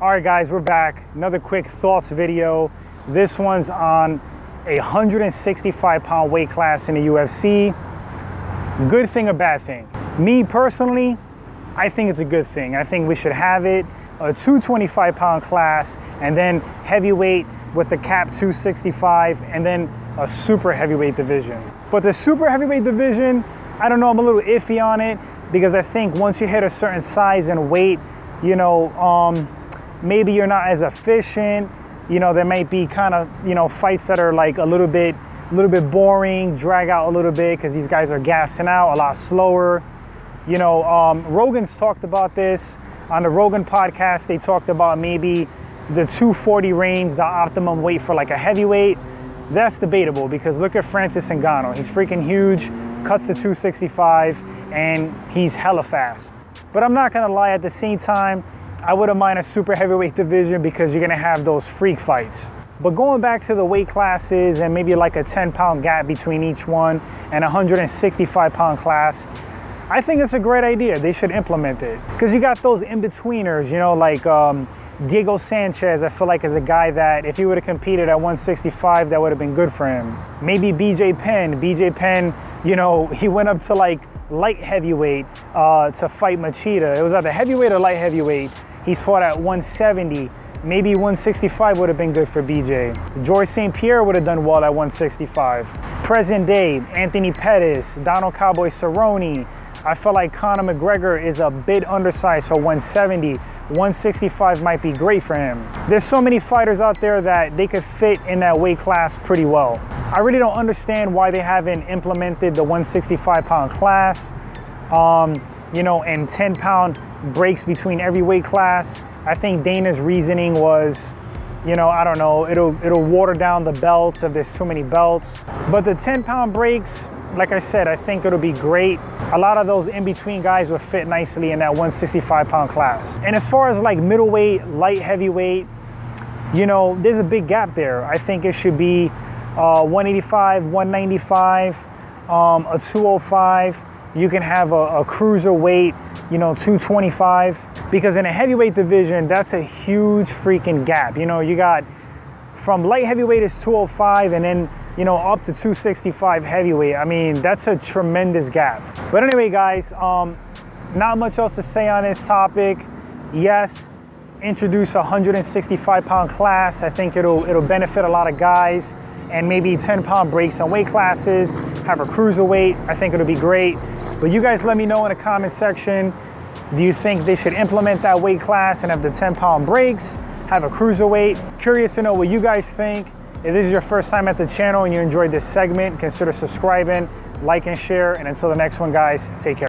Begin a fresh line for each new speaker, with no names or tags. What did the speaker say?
All right, guys, we're back. Another quick thoughts video. This one's on a 165-pound weight class in the UFC. Good thing or bad thing? Me personally, I think it's a good thing. I think we should have it, a 225-pound class, and then heavyweight with the cap 265, and then a super heavyweight division. But the super heavyweight division, I don't know, I'm a little iffy on it because I think once you hit a certain size and weight, you know, maybe you're not as efficient. You know, there might be kind of, you know, fights that are like a little bit boring, drag out a little bit because these guys are gassing out a lot slower. You know, Rogan's talked about this on the Rogan podcast. They talked about maybe the 240 range, the optimum weight for like a heavyweight. That's debatable because look at Francis Ngannou. He's freaking huge, cuts to 265, and he's hella fast. But I'm not gonna lie, at the same time, I wouldn't mind a super heavyweight division because you're gonna have those freak fights. But going back to the weight classes and maybe like a 10-pound gap between each one and a 165-pound class, I think it's a great idea. They should implement it. Because you got those in-betweeners, you know, like Diego Sanchez, I feel like is a guy that if he would have competed at 165, that would have been good for him. Maybe BJ.Penn. BJ.Penn, you know, he went up to like light heavyweight to fight Machida. It was either heavyweight or light heavyweight. He's fought at 170. Maybe 165 would have been good for BJ. George St. Pierre would have done well at 165. Present day, Anthony Pettis, Donald Cowboy Cerrone. I feel like Conor McGregor is a bit undersized for 170. 165 might be great for him. There's so many fighters out there that they could fit in that weight class pretty well. I really don't understand why they haven't implemented the 165-pound class, you know, and 10-pound breaks between every weight class. I think Dana's reasoning was, you know, I don't know, it'll water down the belts if there's too many belts. But the 10-pound breaks, like I said, I think it'll be great. A lot of those in-between guys would fit nicely in that 165-pound class. And as far as like middleweight, light heavyweight, you know, there's a big gap there. I think it should be 185, 195, a 205. You can have a cruiserweight, you know, 225. Because in a heavyweight division, that's a huge freaking gap. You know, you got from light heavyweight is 205 and then, you know, up to 265 heavyweight. I mean, that's a tremendous gap. But anyway, guys, not much else to say on this topic. Yes, introduce a 165-pound class. I think it'll benefit a lot of guys, and maybe 10-pound breaks on weight classes, have a cruiserweight. I think it'll be great. But you guys let me know in the comment section, do you think they should implement that weight class and have the 10-pound breaks, have a cruiserweight? Curious to know what you guys think. If this is your first time at the channel and you enjoyed this segment, consider subscribing, like and share. And until the next one, guys, take care.